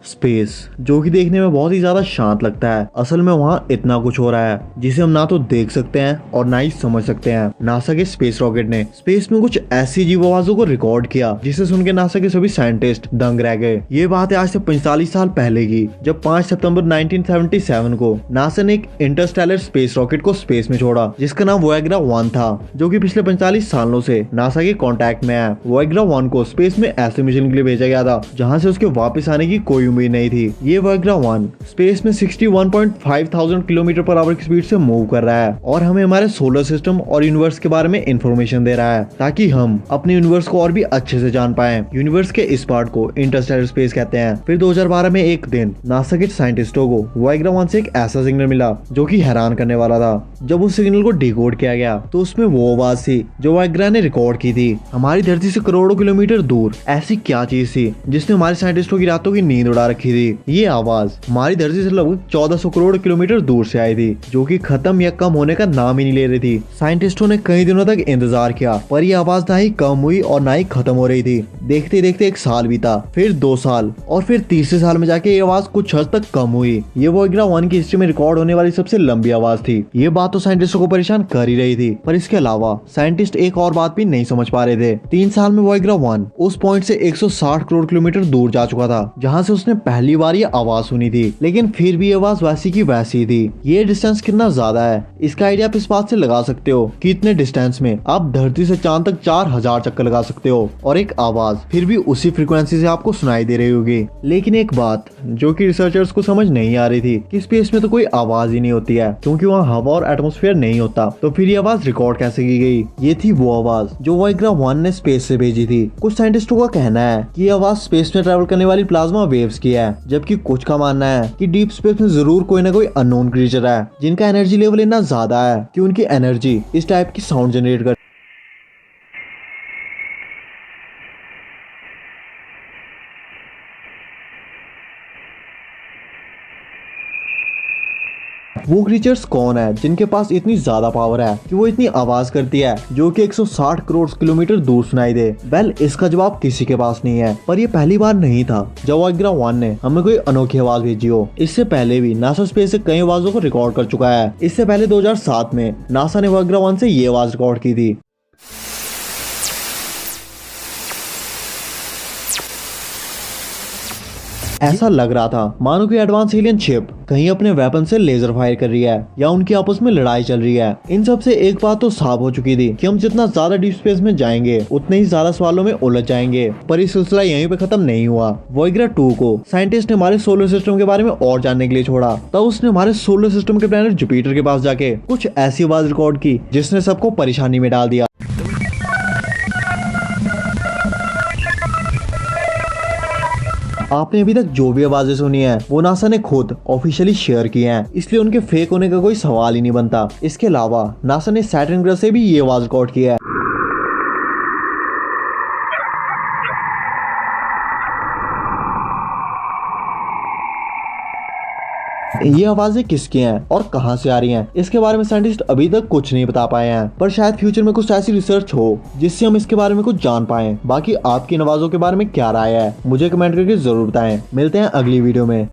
Space, जो कि देखने में बहुत ही ज्यादा शांत लगता है, असल में वहाँ इतना कुछ हो रहा है जिसे हम ना तो देख सकते हैं और ना ही समझ सकते हैं। नासा के स्पेस रॉकेट ने स्पेस में कुछ ऐसी जीव आवाजों को रिकॉर्ड किया जिसे सुन के नासा के सभी साइंटिस्ट दंग रह गए। ये बात है आज से 45 साल पहले की, जब 5 सितंबर 1977 को नासा ने एक इंटरस्टेलर स्पेस रॉकेट को स्पेस में छोड़ा जिसका नाम वोयाग्रा 1 था, जो कि पिछले 45 सालों से नासा के कांटेक्ट में है। वोयाग्रा 1 को स्पेस में ऐसे मिशन के लिए भेजा गया था जहां से उसके वापस आने की कोई उम्मीद नहीं थी। ये वोयाग्रा 1 स्पेस में 61.5 थाउजेंड किलोमीटर पर आवर की स्पीड से मूव कर रहा है और हमें हमारे सोलर सिस्टम और यूनिवर्स के बारे में इंफॉर्मेशन दे रहा है ताकि हम अपने यूनिवर्स को और भी अच्छे से जान पाए। यूनिवर्स के इस पार्ट को इंटरस्टेलर स्पेस कहते हैं। फिर 2012 में एक दिन नासा के साइंटिस्टों को वोयाग्रा 1 से एक ऐसा सिग्नल मिला जो कि हैरान करने वाला था। जब उस सिग्नल को डिकोड किया गया तो उसमें वो आवाज थी जो वोयाग्रा ने रिकॉर्ड की थी। हमारी धरती से करोड़ों किलोमीटर दूर ऐसी क्या चीज थी जिसने हमारे साइंटिस्टों की रातों की नींद उड़ा रखी थी। ये आवाज हमारी धरती से लगभग 1400 करोड़ किलोमीटर दूर से आई थी, जो कि खत्म या कम होने का नाम ही नहीं ले रही थी। साइंटिस्टों ने कई दिनों तक इंतजार किया पर ये आवाज ना ही कम हुई और ना ही खत्म हो रही थी। देखते देखते 1 साल बीता, फिर 2 साल और फिर तीसरे साल में जाके ये आवाज कुछ हद तक कम हुई। ये वोयाग्रा 1 की हिस्ट्री में रिकॉर्ड होने वाली सबसे लंबी आवाज थी। ये बात तो साइंटिस्टों को परेशान कर ही रही थी, पर इसके अलावा साइंटिस्ट एक और बात भी नहीं समझ पा रहे थे। 3 साल में वोयाग्रा 1 उस पॉइंट से 160 करोड़ किलोमीटर दूर जा चुका था जहां से उसने पहली बार ये आवाज सुनी थी, लेकिन फिर भी आवाज वैसी की वैसी थी। ये डिस्टेंस कितना ज्यादा है इसका आइडिया आप इस बात से लगा सकते हो कि इतने डिस्टेंस में आप धरती से चांद तक 4000 चक्कर लगा सकते हो और एक आवाज फिर भी उसी फ्रीक्वेंसी से आपको सुनाई दे रही होगी। लेकिन एक बात जो कि रिसर्चर्स को समझ नहीं आ रही थी कि स्पेस में तो कोई आवाज ही नहीं होती है क्योंकि वहाँ हवा और एटमॉस्फेयर नहीं होता, तो फिर ये आवाज रिकॉर्ड कैसे की गई। ये थी वो आवाज जो वोयाग्रा 1 ने स्पेस से भेजी थी। कुछ साइंटिस्टों का कहना है कि ये आवाज स्पेस में ट्रैवल करने वाली प्लाज्मा वेव्स की है, जबकि कुछ का मानना है कि डीप स्पेस में जरूर कोई ना कोई अननोन क्रीचर है जिनका एनर्जी लेवल इतना ज्यादा है कि उनकी एनर्जी इस टाइप की साउंड जनरेट कर। वो क्रीचर्स कौन है जिनके पास इतनी ज्यादा पावर है कि वो इतनी आवाज करती है जो कि 160 करोड़ किलोमीटर दूर सुनाई दे। वेल, इसका जवाब किसी के पास नहीं है, पर ये पहली बार नहीं था जब वोयाग्रा 1 ने हमें कोई अनोखी आवाज भेजी हो। इससे पहले भी नासा स्पेस से कई आवाजों को रिकॉर्ड कर चुका है। इससे पहले 2007 में नासा ने वोयाग्रा 1 से ये आवाज रिकॉर्ड की थी। ऐसा लग रहा था मानो कि एडवांस एलियन शिप कहीं अपने वेपन से लेजर फायर कर रही है या उनकी आपस में लड़ाई चल रही है। इन सब से एक बात तो साफ हो चुकी थी कि हम जितना ज्यादा डीप स्पेस में जाएंगे उतने ही ज्यादा सवालों में उलझ जाएंगे। पर ये सिलसिला यहीं पे खत्म नहीं हुआ। वोयाग्रा 2 को साइंटिस्ट ने हमारे सोलर सिस्टम के बारे में और जानने के लिए छोड़ा, तब उसने हमारे सोलर सिस्टम के प्लैनेट जुपिटर के पास जाके कुछ ऐसी आवाज रिकॉर्ड की जिसने सबको परेशानी में डाल दिया। आपने अभी तक जो भी आवाजें सुनी है वो नासा ने खुद ऑफिशियली शेयर की हैं, इसलिए उनके फेक होने का कोई सवाल ही नहीं बनता। इसके अलावा नासा ने सैटर्न ग्रह से भी ये आवाज रिकॉर्ड की है। ये आवाजें किसकी हैं और कहां से आ रही हैं, इसके बारे में साइंटिस्ट अभी तक कुछ नहीं बता पाए हैं, पर शायद फ्यूचर में कुछ ऐसी रिसर्च हो जिससे हम इसके बारे में कुछ जान पाएं। बाकी आपकी इन आवाजों के बारे में क्या राय है मुझे कमेंट करके जरूर बताएं। मिलते हैं अगली वीडियो में।